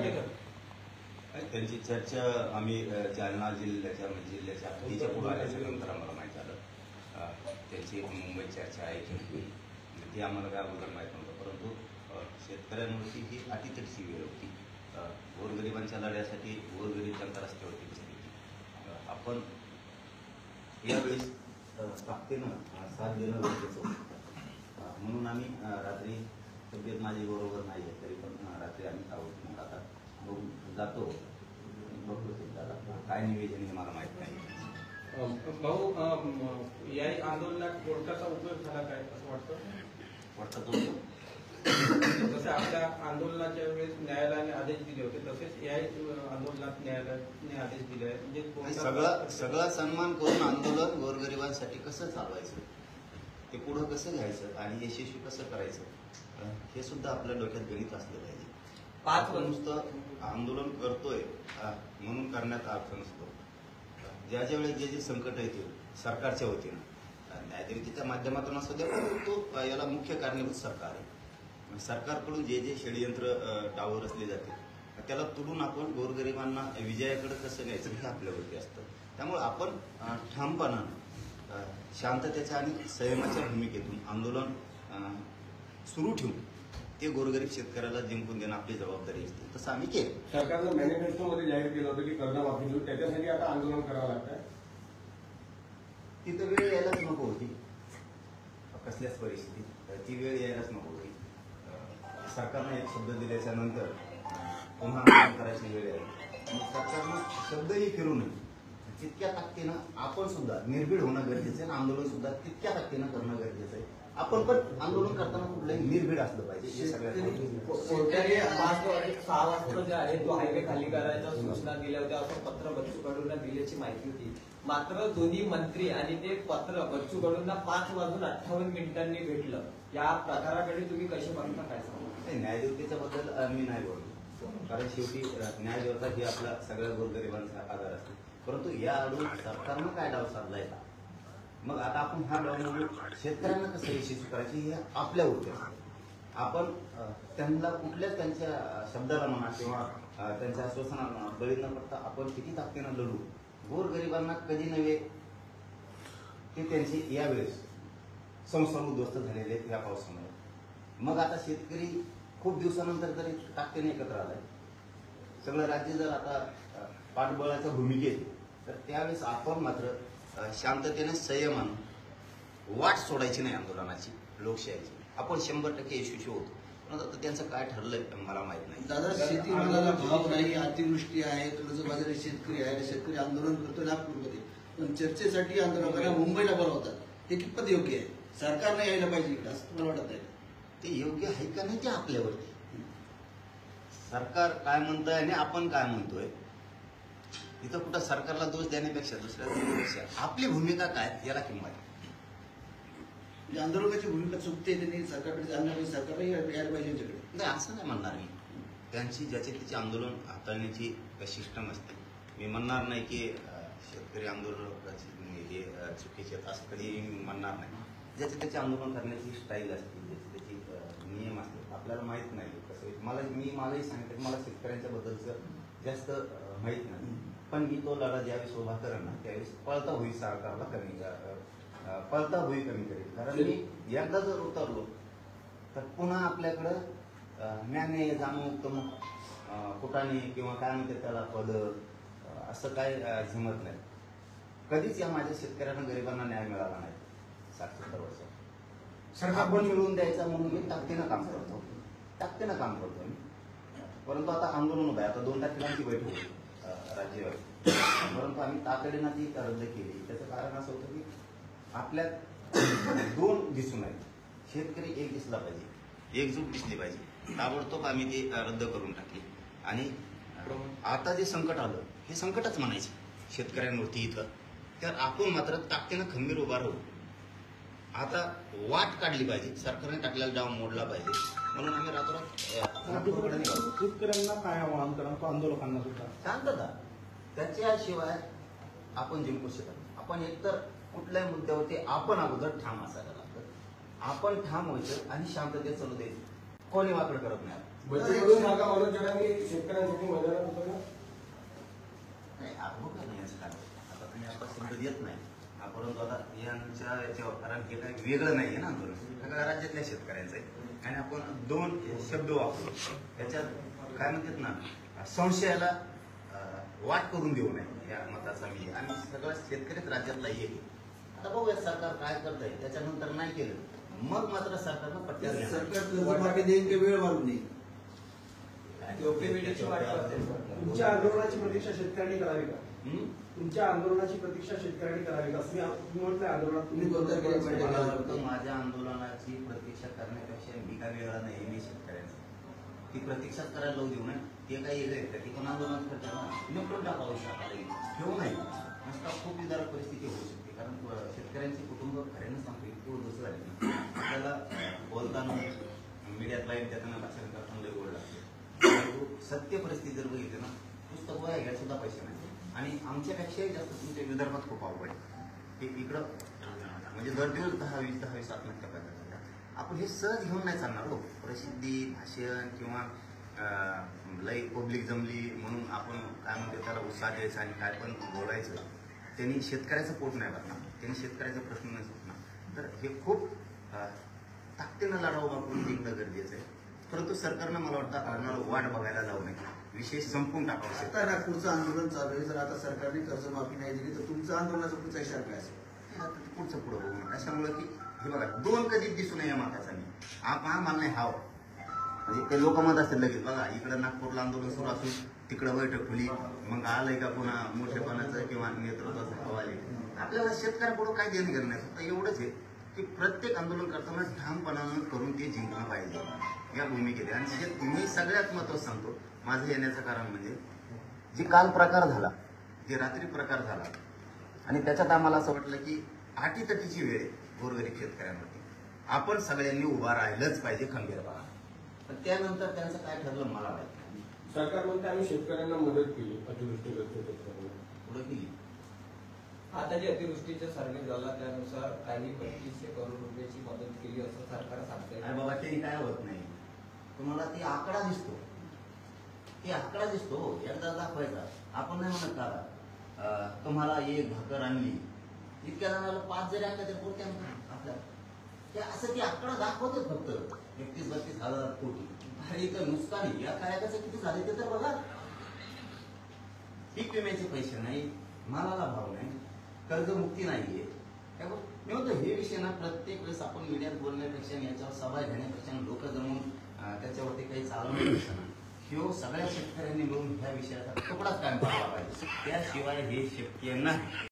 त्यांची चर्चा आम्ही जालना जिल्ह्याच्या हद्दीच्या पुढे आल्याच्या नंतर आम्हाला माहीत झालं. त्यांची मुंबईत चर्चा आहे ती आम्हाला काय अगोदर माहीत नव्हतं. परंतु शेतकऱ्यांवरती ही अतितटची वेळ होती. गोरगरिबांच्या लढ्यासाठी गोरगरीब जनता रस्त्यावरती बसली होती. आपण यावेळेस ताकदीनं साथ देणं गरजेचं होतं. म्हणून आम्ही रात्री तब्येत माझी बरोबर नाही आहे तरी पण रात्री आम्ही आहोत. मग आता बघून जातो बघतो त्याला काय निवेदन हे मला माहीत नाही. भाऊ, या आंदोलनात कोर्टाचा उपयोग झाला काय असं वाटतं? जसे आपल्या आंदोलनाच्या वेळेस न्यायालयाने आदेश दिले होते तसेच या आंदोलनात न्यायालयाने आदेश दिले आहे. म्हणजे सगळा सन्मान करून आंदोलन गोरगरिबांसाठी कसं चालवायचं, ते पुढं कसं घ्यायचं आणि यशस्वी कसं करायचं हे सुद्धा आपल्या डोक्यात गणित असलं पाहिजे. आपण नुसतं आंदोलन करतोय म्हणून करण्यात अर्थ नसतो. ज्या वेळेस जे संकट येतील सरकारच्या वतीनं न्यायदेवतेच्या माध्यमातून असू द्या, परंतु याला मुख्य कारणीभूत सरकार आहे. सरकारकडून जे षडयंत्र डावर रचले जाते त्याला तुडून आपण गोरगरिबांना विजयाकडे कसं न्यायचं हे आपल्यावरती असतं. त्यामुळे आपण ठामपणानं शांततेच्या आणि संयमाच्या भूमिकेतून आंदोलन सुरू ठेवून ते गोरगरीब शेतकऱ्याला जिंकून देणं आपली जबाबदारी असते. तसं आम्ही केलं. सरकारनं मॅनिफेस्टोमध्ये जाहीर केलं होतं की कर्जमाफी देऊ, त्याच्यासाठी आता आंदोलन करावं लागतंय. तिथं वेळ यायलाच नको होती. कसल्याच परिस्थितीत ती वेळ यायलाच नको होती. सरकारनं एक शब्द दिल्याच्या नंतर पुन्हा आंदोलन करायची वेळ आहे. सरकारनं शब्दही फिरू नये. तितक्या ताकदीनं आपण सुद्धा निर्भीड होणं गरजेचं आहे. आंदोलन सुद्धा तितक्या ताकदीनं करणं गरजेचं आहे. आपण पण आंदोलन करताना कुठलंही निर्भीड असलं पाहिजे. हे सगळ्यात कोर्टाने 6 वाजता जे आहे तो हायवे खाली करायच्या सूचना दिल्या होत्या असं पत्र बच्चू कडूंना दिल्याची माहिती होती. मात्र दोन्ही मंत्री आणि ते पत्र बच्चू कडूंना 5:58 भेटलं. या प्रकाराकडे तुम्ही कसे बघता, काय सांगा? न्यायदेवतेच्या बद्दल मी नाही बोलतो, कारण शेवटी न्यायदेवता ही आपला सगळ्या गोरगरिबांचा आधार असतो. परंतु या अडून सरकारनं काय डाव साधलाय का, मग आता आपण हा डाव शेतकऱ्यांना कसं यशस्वी करायची हे आपल्यावरती असतं. आपण त्यांना कुठल्याच त्यांच्या शब्दाला म्हणा किंवा त्यांच्या आश्वासनाला बळी न पडता आपण किती ताकदीनं लढू. गोरगरिबांना कधी नव्हे ते त्यांचे यावेळेस संसार उद्ध्वस्त झालेले आहेत या पावसामुळे. मग आता शेतकरी खूप दिवसानंतर तरी ताकदीने एकत्र आलाय. सगळं राज्य जर आता पाठबळाच्या भूमिकेत तर त्यावेळेस आपण मात्र शांततेने संयमानं वाट सोडायची नाही आंदोलनाची, लोकशाहीची. आपण 100% यशस्वी होतो. पण त्यांचं काय ठरलंय मला माहित नाही. दादा, शेतीमालाला भाव नाही, अतिवृष्टी आहे, कर्जबाजारी शेतकरी आहे, शेतकरी आंदोलन करतो नागपूरमध्ये, पण चर्चेसाठी आंदोलकांना मुंबईला बोलवतात. हे कितपत योग्य आहे? सरकारने यायला पाहिजे इकडे असं मला वाटत आहे. ते योग्य आहे का नाही ते आपल्यावरती. सरकार काय म्हणतंय आणि आपण काय म्हणतोय इथं कुठं सरकारला दोष देण्यापेक्षा दुसऱ्या देण्यापेक्षा आपली भूमिका काय याला किंमत आहे. आंदोलकाची भूमिका चुकते, त्यांनी सरकारकडे जाण्यापाहिजे, सरकारही यायला पाहिजे त्यांच्याकडे. नाही असं नाही म्हणणार मी. त्यांची ज्याची त्याची आंदोलन हाताळण्याची सिस्टम असते. मी म्हणणार नाही की शेतकरी आंदोलकाची हे चुकीचे आहेत असं कधी मी म्हणणार नाही. ज्याचे त्याचे आंदोलन करण्याची स्टाईल असते, ज्याची त्याची नियम असते. आपल्याला माहित नाही कसं. मलाही सांगितलं मला शेतकऱ्यांच्या बद्दलचं जास्त माहित नाही. पण मी तो लढा ज्यावेळेस उभा करेन ना त्यावेळेस पळता होई सरकारला पळता होई कमी करेल. कारण मी एकदा जर उतरलो तर पुन्हा आपल्याकडं म्याने जाणून कुटाने किंवा काय म्हणते त्याला पद असं काय झिमत नाही. कधीच या माझ्या शेतकऱ्यांना गरिबांना न्याय मिळाला नाही 60-70 वर्ष. सरकार पण मिळवून द्यायचा म्हणून मी ताकदीनं काम करतो मी. परंतु आता आंदोलन उभं आहे. आता 2 तारखेला आमची बैठक होती राज्यावर, परंतु आम्ही तातडीनं ती रद्द केली. त्याचं कारण असं होतं की आपल्यात 2 दिसून आहेत. शेतकरी एक दिसला पाहिजे, एकजूट दिसली पाहिजे. ताबडतोब आम्ही ती रद्द करून टाकली. आणि आता जे संकट आलं हे संकटच म्हणायचे शेतकऱ्यांवरती इथं. तर आपण मात्र ताकदीनं खंबीर उभा राहू. आता वाट काढली पाहिजे, सरकारने टाकलेला डाव मोडला पाहिजे. म्हणून आम्ही रातोरात शेतकऱ्यांना काय आवाहन करा, आंदोलकांना सुद्धा शांतता. त्याच्याशिवाय आपण जिंकू शकत. आपण एकतर कुठल्याही मुद्द्यावरती आपण अगोदर ठाम असायला लागतं. आपण ठाम व्हायचं आणि शांततेत चालू द्यायचं. कोणी वाकड करत नाही. बच्चू कडू सारखा माणूस जगाने शेतकऱ्यांसाठी मैदानात उतरला. नाही अनुभव नाही याचं कारण आता तुम्ही आता शब्द देत नाही परंतु आता यांच्या याच्यावर कारण हे काही वेगळं नाही आहे ना आंदोलन सगळ्या राज्यातल्या शेतकऱ्यांचं आहे आणि आपण 2 शब्द वापरू त्याच्यात काय म्हणतात ना संशयाला वाट करून देऊ नये या मताचा मी आणि सगळ्या शेतकरीच राज्यातला एक आहे. आता बघूया सरकार काय करत आहे त्याच्यानंतर नाही केलं मग मात्र सरकारनं पट्ट्यात घ्यायला. सरकार कर्जमाफी देईन की वेळ मारून देईन. योग्य वाट करते. तुमच्या आंदोलनाची प्रतीक्षा शेतकऱ्यांनी करावी का? हम्म? तुमच्या आंदोलनाची प्रतीक्षा शेतकऱ्यांनी करावी का? तुम्ही म्हटलं आंदोलनात तुम्ही कोणत्या केल्या मला वाटतं माझ्या आंदोलनाची प्रतीक्षा करण्यापेक्षा मी काय वेगळा नाही मी शेतकऱ्यांचा ती प्रतीक्षाच करायला लावू देऊ नये ते काही वेगळे आहे ती पण आंदोलन करतात निपटून टाकावं शाळा ठेवू नाही नसता खूप विदारक परिस्थिती होऊ शकते कारण शेतकऱ्यांची कुटुंब खऱ्यानं सांगतो इतकी उद्ध्वस्त झाली ना आपल्याला बोलताना मीडियात लाईन त्यातना भाषण करताना लई गोड लागते सत्य परिस्थिती जर बघितली ना पुस्तक गोळा घ्यायला सुद्धा पैसे नाही आणि आमच्यापेक्षाही जास्त तुमच्या विदर्भात खूप अवघड आहे की इकडं म्हणजे दर दिवस 10-20 आत्महत्या करतात आपण हे सहज घेऊन नाही चालणार हो प्रसिद्धी भाषण किंवा लई पब्लिक जमली म्हणून आपण काय म्हणतो त्याला उत्साह द्यायचा आणि काय पण बोलायचं त्यांनी शेतकऱ्याचं पोट नाही भरणार त्यांनी शेतकऱ्याचा प्रश्न नाही सुटणार तर हे खूप ताकदीनं लढावं आपण जिंकणं गरजेचं आहे परंतु सरकारनं मला वाटतं आम्हाला वाट बघायला जाऊ नये विषय संपून टाकावं आता नागपूरचं आंदोलन चालू आहे जर आता सरकारने कर्जमाफी नाही दिली तर तुमचं आंदोलनाचा पुढचा इशारा काय असेल? पुढचं पुढं बघू नये अशामुळे की हे बघा 2 कधीच दिसू नये माताचा मी आम्हाला नाही हाव म्हणजे ते लोक म्हणत असतील लगेच बघा इकडं नागपूरला आंदोलन सुरू असून तिकडं बैठक खुली मग आलंय का पुन्हा मोठेपणाचं किंवा नेतृत्वाचं हवा आले आपल्याला शेतकऱ्यापुढं काय देणं घेणं नाही फक्त एवढंच आहे की प्रत्येक आंदोलन करताना ठामपणानं करून ते जिंकणं पाहिजे या भूमिकेत आणि मी सगळ्यात महत्त्वाचं सांगतो माझं येण्याचं कारण म्हणजे जे काल प्रकार झाला जे रात्री प्रकार झाला आणि त्याच्यात आम्हाला असं वाटलं की अटीतटीची वेळ आहे गोरगरीब शेतकऱ्यांवरती आपण सगळ्यांनी उभा राहिलंच पाहिजे खंबीरपणा पण त्यानंतर त्यांचं काय ठरलं मला माहिती सरकार म्हणते आम्ही शेतकऱ्यांना मदत केली अतिवृष्टीग्रस्त शेतकऱ्यांना. पुढे केली आता जे अतिवृष्टीचा सर्वे झाला त्यानुसार काही 2500 करोड रुपयाची मदत केली असं सरकार सांगतंय. अरे बाबा ते काय होत नाही तुम्हाला ती आकडा दिसतो एकदा दाखवायचा आपण नाही म्हणत का तुम्हाला एक भाकर आणली इतक्या जणांना 5 जरी आणल्या तर पुरते आपल्याला ते असं ती आकडा दाखवतो फक्त 31-32 हजार कोटी आणि इथं नुकसानी या कार्याचं किती झाले ते तर बघा पीक विम्याचे पैसे नाही मालाला भाव नाही कर्जमुक्ती नाहीये मी म्हणतो हे विषय ना प्रत्येक वेळेस आपण मीडियात बोलण्यापेक्षा याच्यावर सभा घेण्यापेक्षा लोक जमून त्याच्यावरती काही चालवण्यापेक्षा ना ह्यो सगळ्या शेतकऱ्यांनी मिळून ह्या विषयाचा तुकडाच कायम पाडला पाहिजे त्याशिवाय हे शक्य नाही.